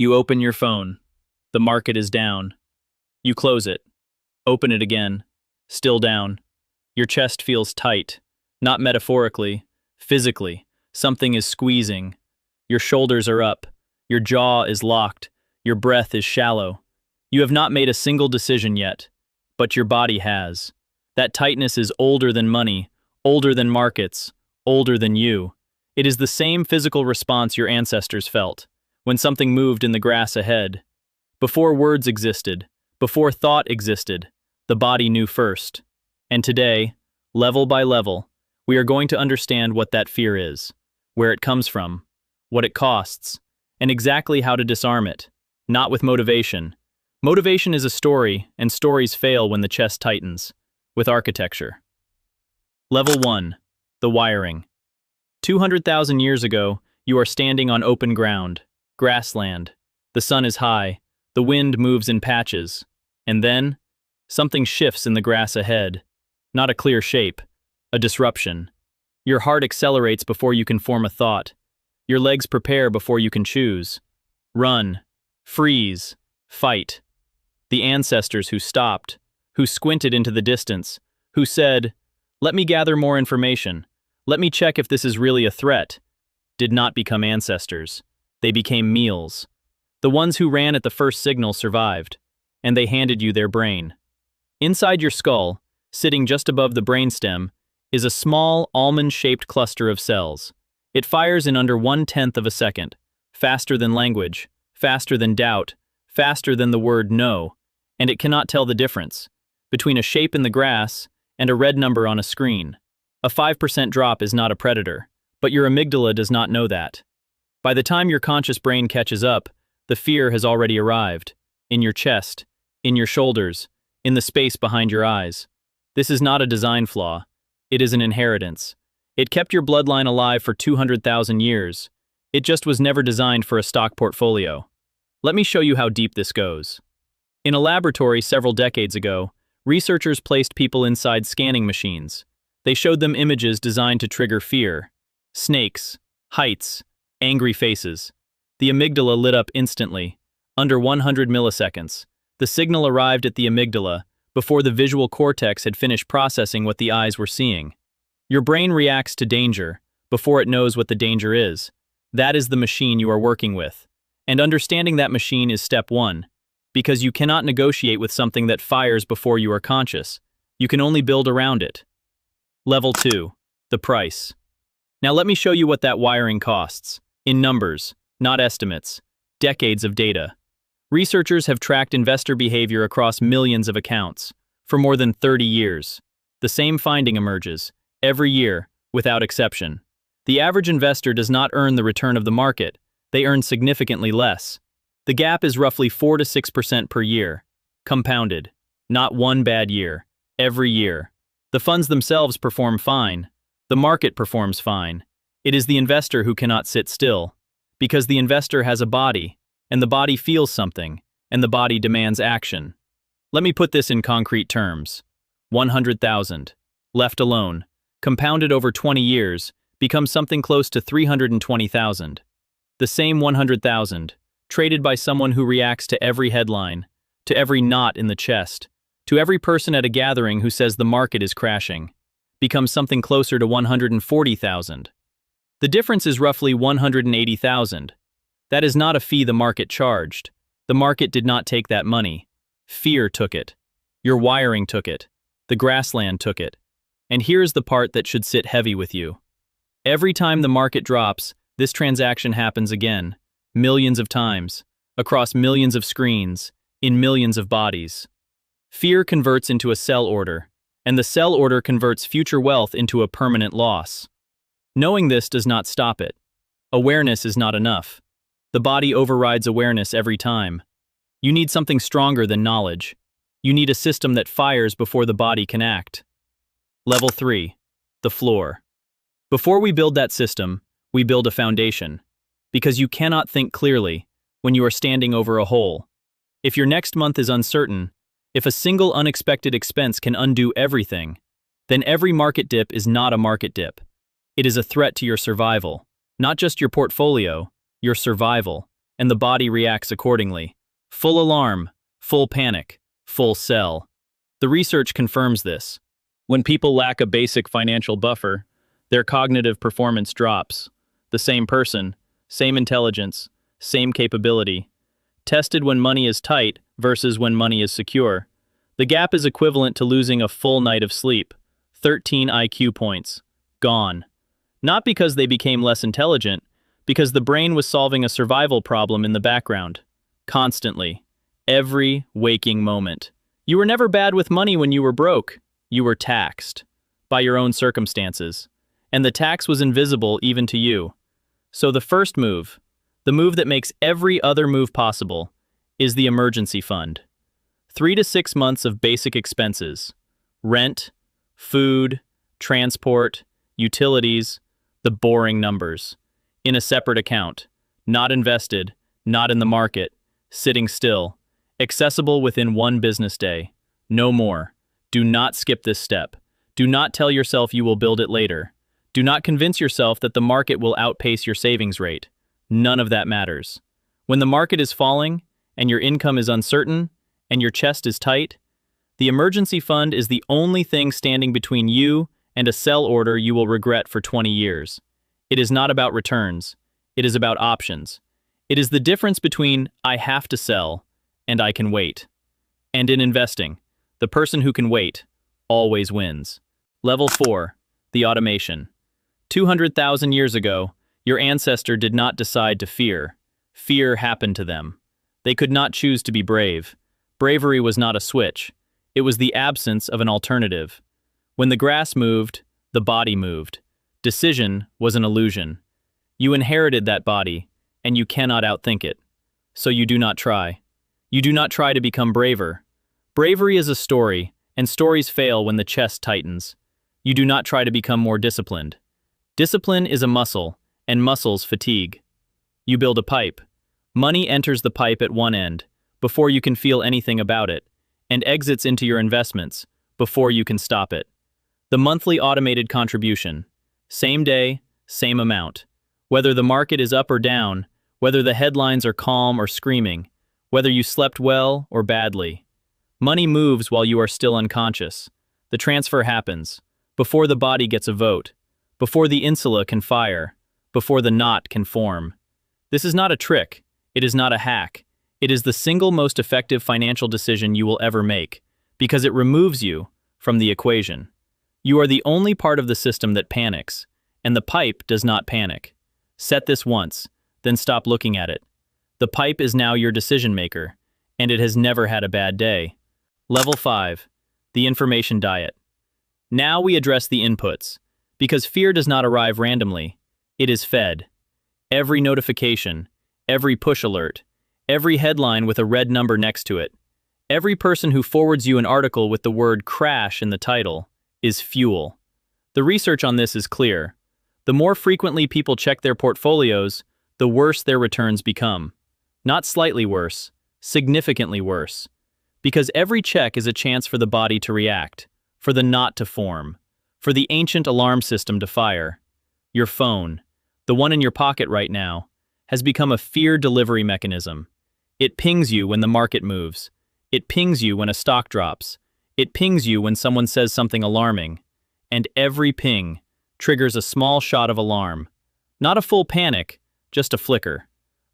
You open your phone. The market is down. You close it. Open it again. Still down. Your chest feels tight. Not metaphorically, physically. Something is squeezing. Your shoulders are up. Your jaw is locked. Your breath is shallow. You have not made a single decision yet, but your body has. That tightness is older than money, older than markets, older than you. It is the same physical response your ancestors felt when something moved in the grass ahead. Before words existed, before thought existed, the body knew first. And today, level by level, we are going to understand what that fear is, where it comes from, what it costs, and exactly how to disarm it. Not with motivation. Motivation is a story, and stories fail when the chest tightens. With architecture. Level 1. The wiring. 200,000 years ago, you are standing on open ground, grassland. The sun is high, the wind moves in patches. And then, something shifts in the grass ahead. Not a clear shape, a disruption. Your heart accelerates before you can form a thought. Your legs prepare before you can choose. Run, freeze, fight. The ancestors who stopped, who squinted into the distance, who said, "Let me gather more information. Let me check if this is really a threat," did not become ancestors. They became meals. The ones who ran at the first signal survived, and they handed you their brain. Inside your skull, sitting just above the brainstem, is a small, almond-shaped cluster of cells. It fires in under 1/10 of a second, faster than language, faster than doubt, faster than the word no, and it cannot tell the difference between a shape in the grass and a red number on a screen. A 5% drop is not a predator, but your amygdala does not know that. By the time your conscious brain catches up, the fear has already arrived, in your chest, in your shoulders, in the space behind your eyes. This is not a design flaw, it is an inheritance. It kept your bloodline alive for 200,000 years. It just was never designed for a stock portfolio. Let me show you how deep this goes. In a laboratory several decades ago, researchers placed people inside scanning machines. They showed them images designed to trigger fear. Snakes, heights, angry faces. The amygdala lit up instantly, under 100 milliseconds. The signal arrived at the amygdala before the visual cortex had finished processing what the eyes were seeing. Your brain reacts to danger before it knows what the danger is. That is the machine you are working with. And understanding that machine is step 1. Because you cannot negotiate with something that fires before you are conscious. You can only build around it. Level 2. The price. Now let me show you what that wiring costs. In numbers, not estimates. Decades of data. Researchers have tracked investor behavior across millions of accounts for more than 30 years. The same finding emerges, every year, without exception. The average investor does not earn the return of the market. They earn significantly less. The gap is roughly 4 to 6% per year, compounded. Not one bad year, every year. The funds themselves perform fine. The market performs fine. It is the investor who cannot sit still, because the investor has a body, and the body feels something, and the body demands action. Let me put this in concrete terms. 100,000, left alone, compounded over 20 years, becomes something close to 320,000. The same 100,000, traded by someone who reacts to every headline, to every knot in the chest, to every person at a gathering who says the market is crashing, becomes something closer to 140,000. The difference is roughly 180,000. That is not a fee the market charged. The market did not take that money. Fear took it. Your wiring took it. The grassland took it. And here's the part that should sit heavy with you. Every time the market drops, this transaction happens again. Millions of times, across millions of screens, in millions of bodies. Fear converts into a sell order, and the sell order converts future wealth into a permanent loss. Knowing this does not stop it. Awareness is not enough. The body overrides awareness every time. You need something stronger than knowledge. You need a system that fires before the body can act. Level 3. The floor. Before we build that system, we build a foundation. Because you cannot think clearly when you are standing over a hole. If your next month is uncertain, if a single unexpected expense can undo everything, then every market dip is not a market dip. It is a threat to your survival, not just your portfolio, your survival. and the body reacts accordingly. Full alarm, full panic, full sell. The research confirms this. When people lack a basic financial buffer, their cognitive performance drops. The same person, same intelligence, same capability. Tested when money is tight versus when money is secure. The gap is equivalent to losing a full night of sleep. 13 IQ points. Gone. Not because they became less intelligent, because the brain was solving a survival problem in the background. Constantly. Every waking moment. You were never bad with money when you were broke. You were taxed. By your own circumstances. And the tax was invisible even to you. So the first move, the move that makes every other move possible, is the emergency fund. 3 to 6 months of basic expenses. Rent, food, transport, utilities, the boring numbers. In a separate account. Not invested, not in the market, sitting still. Accessible within 1 business day. No more. Do not skip this step. Do not tell yourself you will build it later. Do not convince yourself that the market will outpace your savings rate. None of that matters. When the market is falling, and your income is uncertain, and your chest is tight, the emergency fund is the only thing standing between you and a sell order you will regret for 20 years. It is not about returns. It is about options. It is the difference between I have to sell and I can wait. And in investing, the person who can wait always wins. Level 4, the automation. 200,000 years ago, your ancestor did not decide to fear. Fear happened to them. They could not choose to be brave. Bravery was not a switch. It was the absence of an alternative. When the grass moved, the body moved. Decision was an illusion. You inherited that body, and you cannot outthink it. So you do not try. You do not try to become braver. Bravery is a story, and stories fail when the chest tightens. You do not try to become more disciplined. Discipline is a muscle, and muscles fatigue. You build a pipe. Money enters the pipe at one end, before you can feel anything about it, and exits into your investments, before you can stop it. The monthly automated contribution. Same day, same amount. Whether the market is up or down, whether the headlines are calm or screaming, whether you slept well or badly. Money moves while you are still unconscious. The transfer happens, before the body gets a vote, before the insula can fire, before the knot can form. This is not a trick. It is not a hack. It is the single most effective financial decision you will ever make, because it removes you from the equation. You are the only part of the system that panics, and the pipe does not panic. Set this once, then stop looking at it. The pipe is now your decision maker, and it has never had a bad day. Level 5, the information diet. Now we address the inputs, because fear does not arrive randomly. It is fed. Every notification, every push alert, every headline with a red number next to it, every person who forwards you an article with the word crash in the title, is fuel. The research on this is clear. The more frequently people check their portfolios, the worse their returns become. Not slightly worse, significantly worse. Because every check is a chance for the body to react, for the knot to form, for the ancient alarm system to fire. Your phone, the one in your pocket right now, has become a fear delivery mechanism. It pings you when the market moves. It pings you when a stock drops. It pings you when someone says something alarming. And every ping triggers a small shot of alarm. Not a full panic, just a flicker.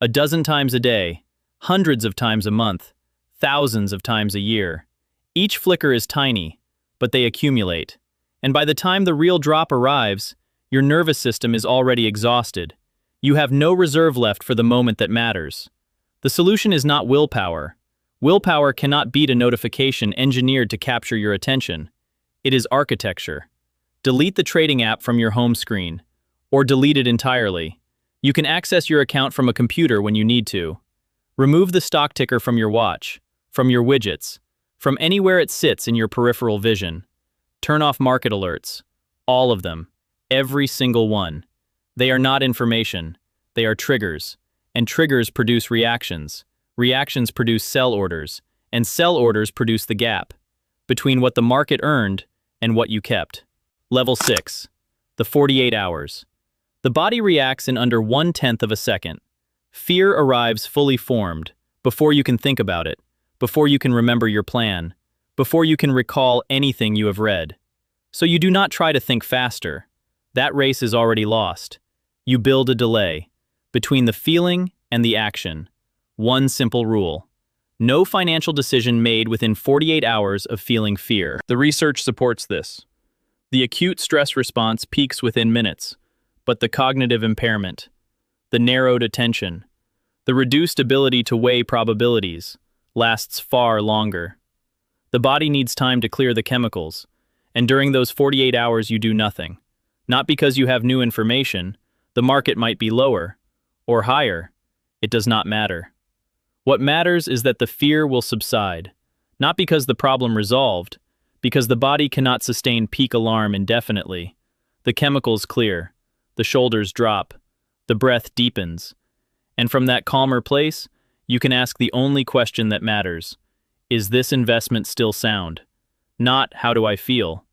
A dozen times a day, hundreds of times a month, thousands of times a year. Each flicker is tiny, but they accumulate. And by the time the real drop arrives, your nervous system is already exhausted. You have no reserve left for the moment that matters. The solution is not willpower. Willpower cannot beat a notification engineered to capture your attention. It is architecture. Delete the trading app from your home screen, or delete it entirely. You can access your account from a computer when you need to. Remove the stock ticker from your watch, from your widgets, from anywhere it sits in your peripheral vision. Turn off market alerts. All of them. Every single one. They are not information. They are triggers. And triggers produce reactions. Reactions produce sell orders. And sell orders produce the gap between what the market earned and what you kept. Level 6. The 48 hours. The body reacts in under 1/10 of a second. Fear arrives fully formed, before you can think about it, before you can remember your plan, before you can recall anything you have read. So you do not try to think faster. That race is already lost. You build a delay between the feeling and the action. One simple rule: no financial decision made within 48 hours of feeling fear. The research supports this. The acute stress response peaks within minutes, but the cognitive impairment, the narrowed attention, the reduced ability to weigh probabilities, lasts far longer. The body needs time to clear the chemicals, and during those 48 hours you do nothing. Not because you have new information. The market might be lower or higher. It does not matter. What matters is that the fear will subside, not because the problem resolved, because the body cannot sustain peak alarm indefinitely. The chemicals clear, the shoulders drop, the breath deepens, and from that calmer place, you can ask the only question that matters: is this investment still sound? Not, how do I feel?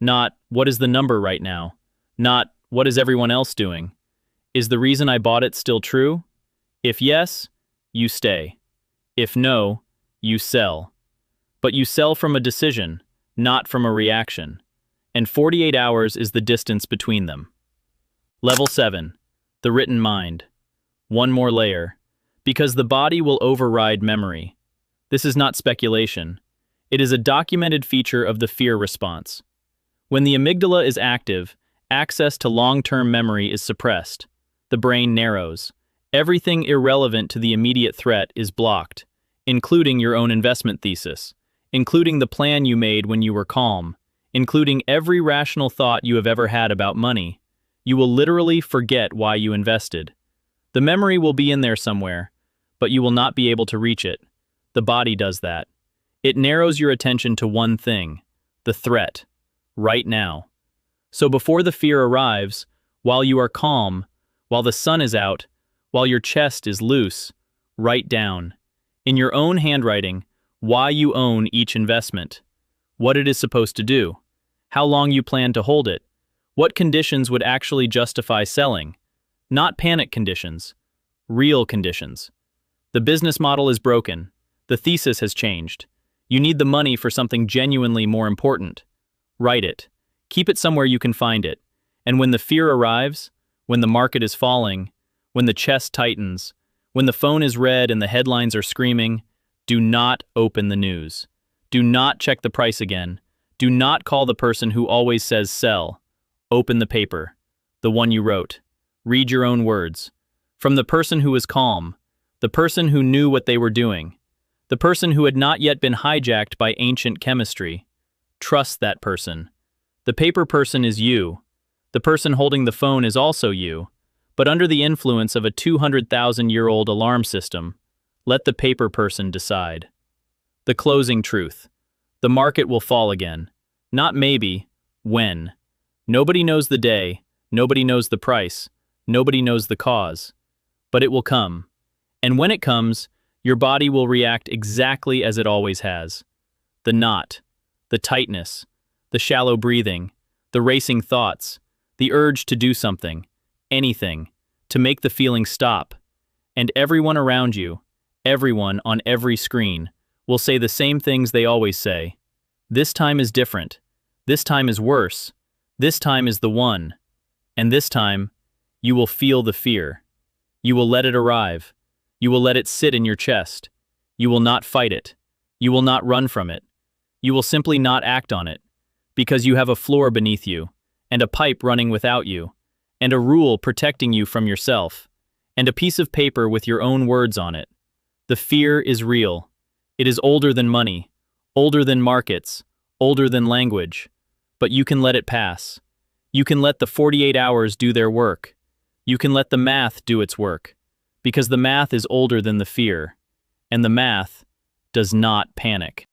Not, what is the number right now? Not, what is everyone else doing? Is the reason I bought it still true? If yes, you stay. If no, you sell. But you sell from a decision, not from a reaction. And 48 hours is the distance between them. Level 7. The written mind. One more layer. Because the body will override memory. This is not speculation. It is a documented feature of the fear response. When the amygdala is active, access to long-term memory is suppressed. The brain narrows. Everything irrelevant to the immediate threat is blocked, including your own investment thesis, including the plan you made when you were calm, including every rational thought you have ever had about money. You will literally forget why you invested. The memory will be in there somewhere, but you will not be able to reach it. The body does that. It narrows your attention to one thing: the threat, right now. So before the fear arrives, while you are calm, while the sun is out, while your chest is loose, write down, in your own handwriting, why you own each investment, what it is supposed to do, how long you plan to hold it, what conditions would actually justify selling. Not panic conditions, real conditions. The business model is broken. The thesis has changed. You need the money for something genuinely more important. Write it. Keep it somewhere you can find it. And when the fear arrives, when the market is falling, when the chest tightens, when the phone is red and the headlines are screaming, do not open the news. Do not check the price again. Do not call the person who always says sell. Open the paper, the one you wrote. Read your own words. From the person who was calm, the person who knew what they were doing, the person who had not yet been hijacked by ancient chemistry. Trust that person. The paper person is you. The person holding the phone is also you, but under the influence of a 200,000-year-old alarm system. Let the paper person decide. The closing truth. The market will fall again. Not maybe, when. Nobody knows the day, nobody knows the price, nobody knows the cause. But it will come. And when it comes, your body will react exactly as it always has. The knot, the tightness, the shallow breathing, the racing thoughts, the urge to do something, anything, to make the feeling stop. And everyone around you, everyone on every screen, will say the same things they always say. This time is different. This time is worse. This time is the one. And this time, you will feel the fear. You will let it arrive. You will let it sit in your chest. You will not fight it. You will not run from it. You will simply not act on it, because you have a floor beneath you, and a pipe running without you, and a rule protecting you from yourself, and a piece of paper with your own words on it. The fear is real. It is older than money, older than markets, older than language. But you can let it pass. You can let the 48 hours do their work. You can let the math do its work, because the math is older than the fear, and the math does not panic.